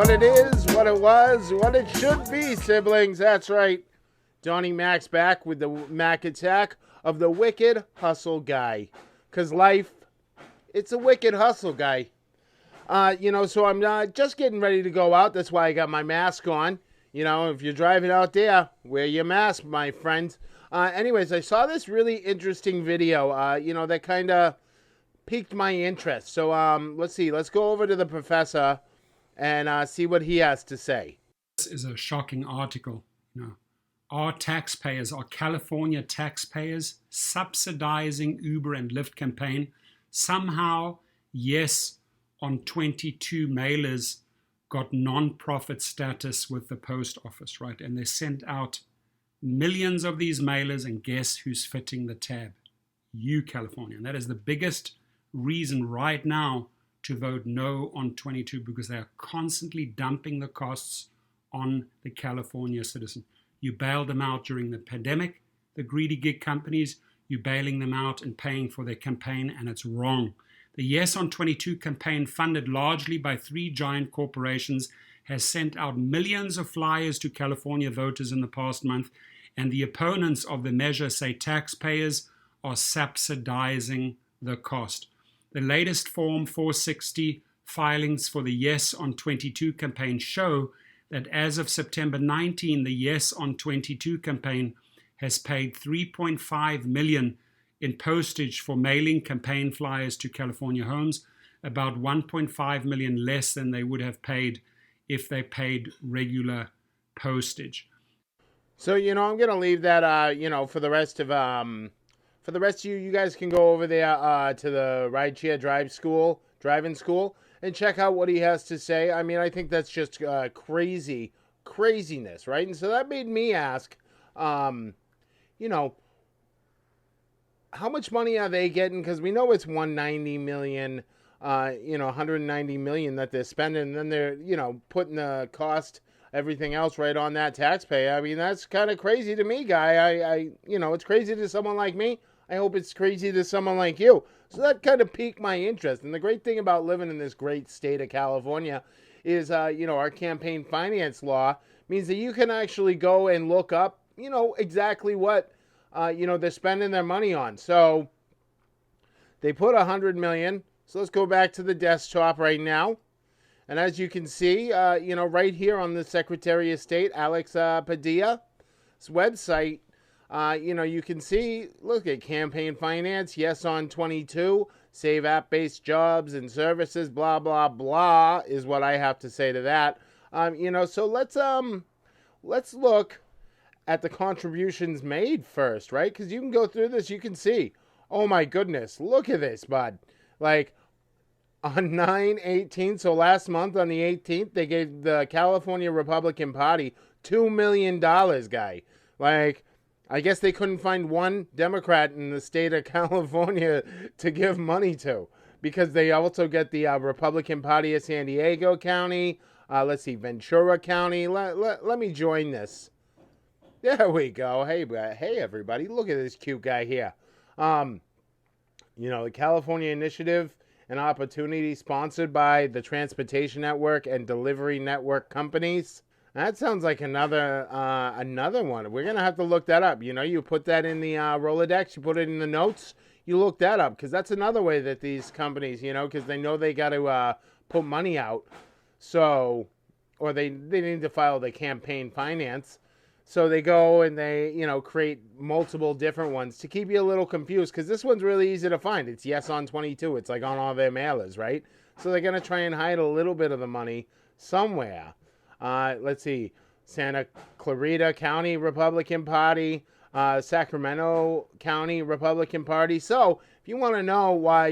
What it is, what it was, what it should be, siblings. That's right. Donnie Mac's back with the Mac attack of the wicked hustle guy. Because life, it's a wicked hustle guy. So I'm just getting ready to go out. That's why I got my mask on. If you're driving out there, wear your mask, my friend. Anyways, I saw this really interesting video, that kind of piqued my interest. So let's see. Let's go over to the professor and see what he has to say. This is a shocking article. Are California taxpayers subsidizing Uber and Lyft campaign? Somehow, yes, on 22 mailers got non-profit status with the post office, right? And they sent out millions of these mailers, and guess who's fitting the tab? You, California. And that is the biggest reason right now to vote no on 22, because they are constantly dumping the costs on the California citizen. You bailed them out during the pandemic, the greedy gig companies, you're bailing them out and paying for their campaign, and it's wrong. The Yes on 22 campaign, funded largely by 3 giant corporations, has sent out millions of flyers to California voters in the past month, and the opponents of the measure say taxpayers are subsidizing the cost. The latest Form 460 filings for the Yes on 22 campaign show that as of September 19, the Yes on 22 campaign has paid $3.5 million in postage for mailing campaign flyers to California homes, about $1.5 million less than they would have paid if they paid regular postage. So, I'm going to leave that, for the rest of you guys can go over there to the Rideshare driving school, and check out what he has to say. I mean, I think that's just craziness, right? And so that made me ask, how much money are they getting? Because we know it's 190 million, 190 million that they're spending, and then they're, putting the cost, everything else right on that taxpayer. I mean, that's kind of crazy to me, guy. It's crazy to someone like me. I hope it's crazy to someone like you. So that kind of piqued my interest. And the great thing about living in this great state of California is, our campaign finance law means that you can actually go and look up, exactly what, they're spending their money on. So they put $100 million. So let's go back to the desktop right now. And as you can see, right here on the Secretary of State, Alex Padilla's website, you can see, look at campaign finance, Yes on 22, save app-based jobs and services, blah, blah, blah, is what I have to say to that. So let's look at the contributions made first, right? Because you can go through this, you can see, oh my goodness, look at this, bud. Like, on 9/18, so last month on the 18th, they gave the California Republican Party $2 million, guy. Like, I guess they couldn't find one Democrat in the state of California to give money to, because they also get the Republican Party of San Diego County. Let's see, Ventura County. Let me join this. There we go. Hey, everybody, look at this cute guy here. The California Initiative and Opportunity, sponsored by the Transportation Network and Delivery Network companies. That sounds like another one. We're going to have to look that up. You put that in the Rolodex, you put it in the notes, you look that up, because that's another way that these companies, because they know they got to put money out. So, or they need to file the campaign finance. So they go and they, create multiple different ones to keep you a little confused, because this one's really easy to find. It's Yes on 22. It's like on all their mailers, right? So they're going to try and hide a little bit of the money somewhere. Let's see, Santa Clarita County Republican Party, Sacramento County Republican Party. So if you want to know why,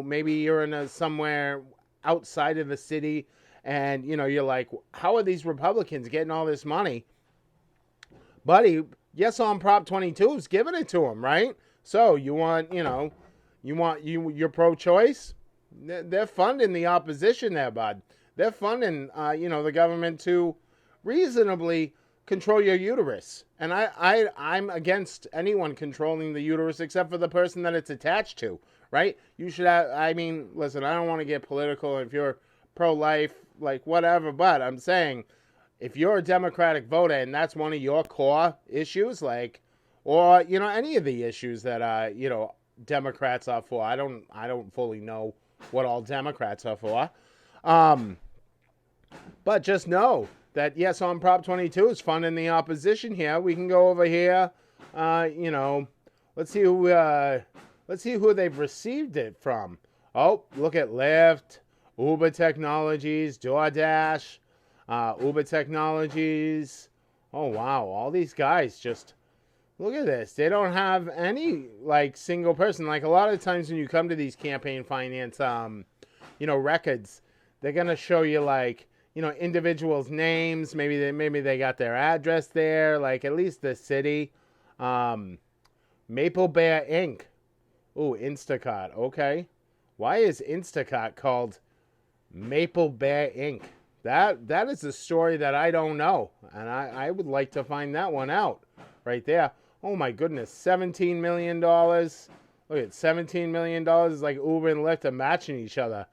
maybe you're in somewhere outside of the city and, you're like, how are these Republicans getting all this money? Buddy, Yes on Prop 22 is giving it to them, right? So you want, you're pro-choice? They're funding the opposition there, bud. They're funding, the government to reasonably control your uterus. And I'm against anyone controlling the uterus except for the person that it's attached to, right? You should have, listen, I don't want to get political. If you're pro-life, like whatever. But I'm saying, if you're a Democratic voter and that's one of your core issues, like, or any of the issues that Democrats are for. I don't fully know what all Democrats are for. But just know that yes, on Prop 22 is funding the opposition here. We can go over here. Let's see who they've received it from. Oh, look at Lyft, Uber Technologies, DoorDash, Uber Technologies. Oh wow, all these guys just look at this. They don't have any like single person. Like a lot of times when you come to these campaign finance, records, they're gonna show you like individuals' names. Maybe they got their address there. Like at least the city. Maple Bear Inc. Ooh, Instacart. Okay. Why is Instacart called Maple Bear Inc.? That is a story that I don't know, and I would like to find that one out right there. Oh my goodness, $17 million. Look at $17 million is like Uber and Lyft are matching each other.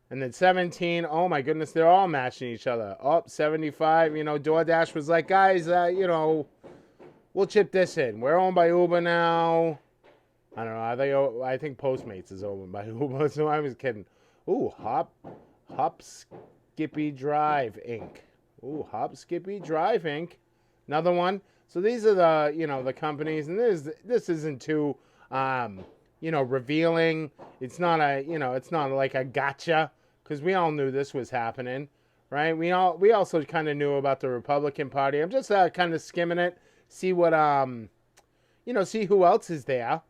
And then 17, oh my goodness, they're all matching each other. Oh, 75, DoorDash was like, guys, we'll chip this in. We're owned by Uber now. I don't know. I think Postmates is owned by Uber, so I was kidding. Ooh, Hop Skippy Drive Inc. Ooh, Hop Skippy Drive Inc. Another one. So these are the companies, and this isn't too revealing. It's not it's not like a gotcha, because we all knew this was happening, right? We also kind of knew about the Republican Party. I'm just kind of skimming it, see what see who else is there.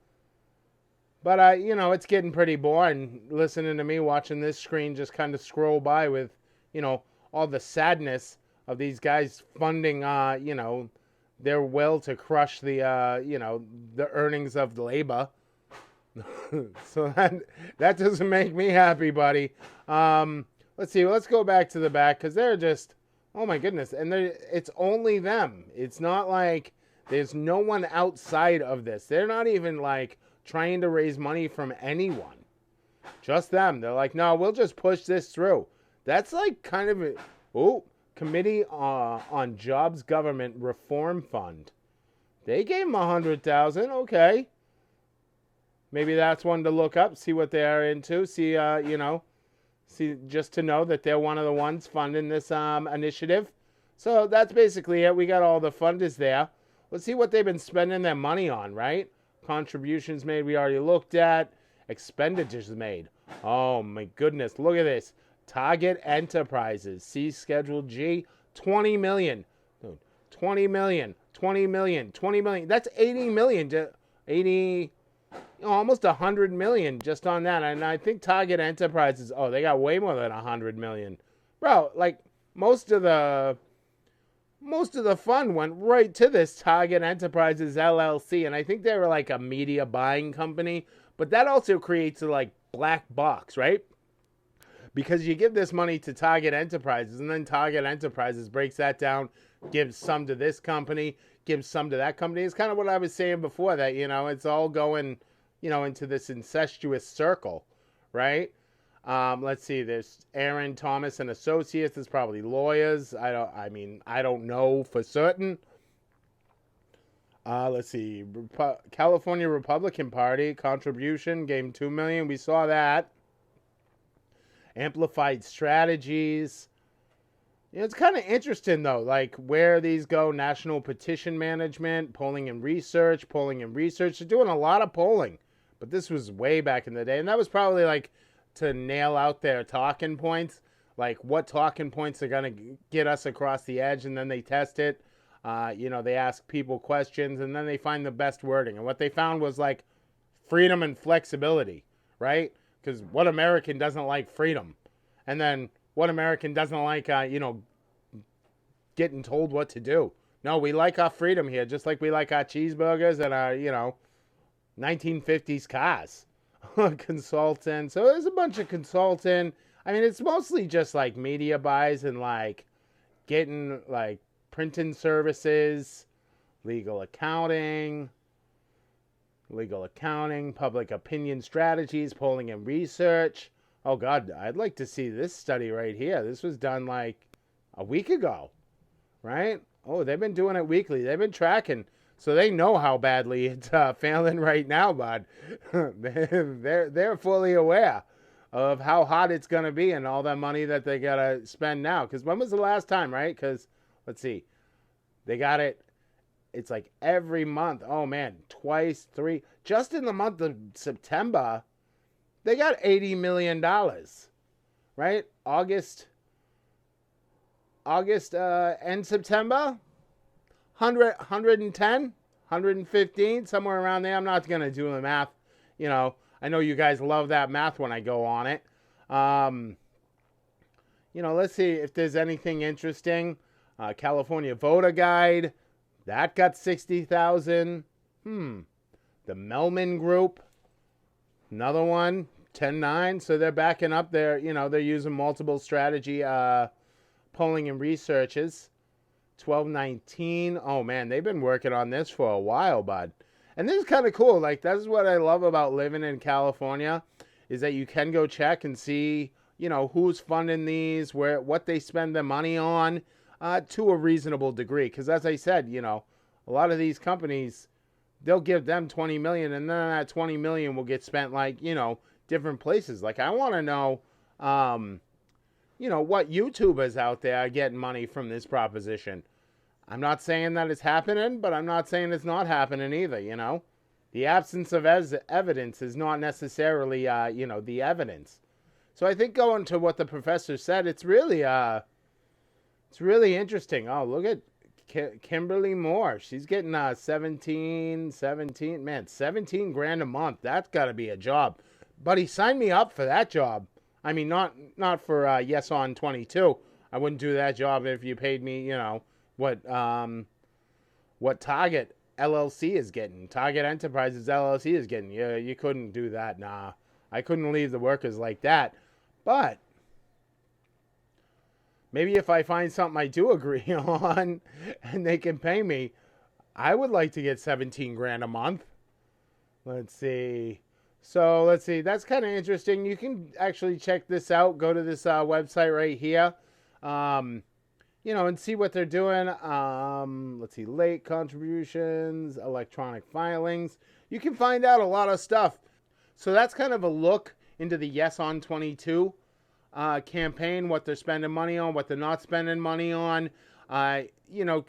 But it's getting pretty boring listening to me watching this screen just kind of scroll by with all the sadness of these guys funding their will to crush the the earnings of the labor. So that doesn't make me happy, buddy. Let's see. Let's go back to the back, because they're just, oh my goodness, and it's only them. It's not like there's no one outside of this. They're not even like trying to raise money from anyone. Just them. They're like, no, we'll just push this through. That's like kind of Committee on Jobs Government Reform Fund. They gave them $100,000. Okay. Maybe that's one to look up, see what they are into, see just to know that they're one of the ones funding this initiative. So that's basically it. We got all the funders there. Let's see what they've been spending their money on, right? Contributions made, we already looked at. Expenditures made. Oh my goodness, look at this. Target Enterprises, see Schedule G, 20 million. 20 million, 20 million, 20 million. That's 80 million, 80, almost 100 million just on that. And I think Target Enterprises, they got way more than 100 million. Bro, like most of the fund went right to this Target Enterprises LLC. And I think they were like a media buying company. But that also creates a like black box, right? Because you give this money to Target Enterprises, and then Target Enterprises breaks that down, gives some to this company, gives some to that company. It's kind of what I was saying before, that, it's all going, into this incestuous circle, right? Let's see, there's Aaron Thomas and Associates. There's probably lawyers. I don't know for certain. Let's see, California Republican Party contribution, gave him $2 million. We saw that. Amplified Strategies. It's kind of interesting, though, like where these go. National Petition Management, polling and research. They're doing a lot of polling, but this was way back in the day. And that was probably like to nail out their talking points, like what talking points are going to get us across the edge. And then they test it. They ask people questions, and then they find the best wording. And what they found was like freedom and flexibility, right? Because what American doesn't like freedom? And then what American doesn't like, getting told what to do? No, we like our freedom here, just like we like our cheeseburgers and our, 1950s cars. Consultant. So there's a bunch of consultant. I mean, it's mostly just like media buys and like getting like printing services, legal accounting, public opinion strategies, polling and research. Oh God, I'd like to see this study right here. This was done like a week ago, right? Oh, they've been doing it weekly. They've been tracking, so they know how badly it's failing right now, bud. They're fully aware of how hot it's gonna be and all that money that they gotta spend now. Because when was the last time, right? Because let's see, they got it. It's like every month. Oh man, twice, three. Just in the month of September, they got $80 million, right? August and September, 110, 115, somewhere around there. I'm not going to do the math. You know, I know you guys love that math when I go on it. You know, let's see if there's anything interesting. California Voter Guide, that got 60,000. The Melman Group, another one, 10.9. So they're backing up their, you know, they're using multiple strategy polling and researches. 12.19. Oh man, they've been working on this for a while, bud. And this is kind of cool. Like, that's what I love about living in California, is that you can go check and see, you know, who's funding these, what they spend their money on, to a reasonable degree. Because as I said, you know, a lot of these companies, they'll give them 20 million, and then that 20 million will get spent, like, you know, different places. Like, I want to know, you know, what YouTubers out there are getting money from this proposition. I'm not saying that it's happening, but I'm not saying it's not happening either, you know. The absence of evidence is not necessarily, you know, the evidence. So I think going to what the professor said, it's really interesting. Oh, look at Kimberly Moore. She's getting 17, man, 17 grand a month. That's got to be a job. Buddy, sign me up for that job. I mean, not for Yes on 22. I wouldn't do that job if you paid me, you know, what Target LLC is getting. Target Enterprises LLC is getting. Yeah, you couldn't do that. Nah, I couldn't leave the workers like that. But maybe if I find something I do agree on and they can pay me, I would like to get 17 grand a month. Let's see. So let's see. That's kind of interesting. You can actually check this out. Go to this website right here. You know, and see what they're doing. Let's see. Late contributions, electronic filings. You can find out a lot of stuff. So that's kind of a look into the Yes on 22 campaign, what they're spending money on, what they're not spending money on. You know,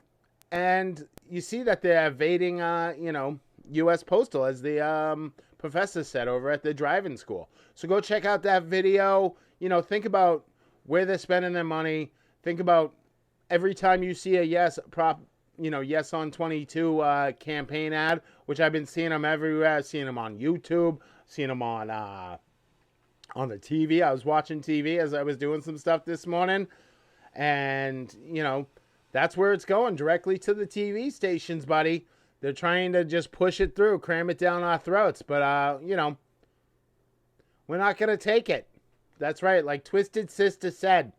and you see that they're evading, you know, U.S. Postal, as the professor said over at the driving school. So go check out that video. You know, think about where they're spending their money. Think about every time you see a Yes on 22 campaign ad, which I've been seeing them everywhere. I've seen them on YouTube, seen them on the TV. I was watching TV as I was doing some stuff this morning, and you know, that's where it's going, directly to the TV stations, buddy. They're trying to just push it through, cram it down our throats, but you know, we're not gonna take it. That's right, like Twisted Sister said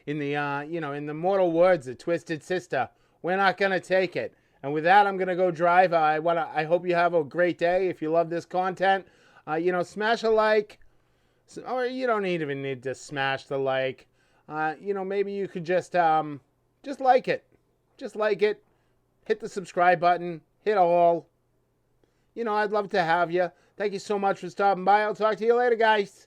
in the you know, in the mortal words of Twisted Sister, we're not gonna take it. And with that, I'm gonna go drive. I hope you have a great day. If you love this content, you know, smash a like, or you don't even need to smash the like. You know, maybe you could just like it, hit the subscribe button, hit all. You know, I'd love to have you. Thank you so much for stopping by. I'll talk to you later, guys.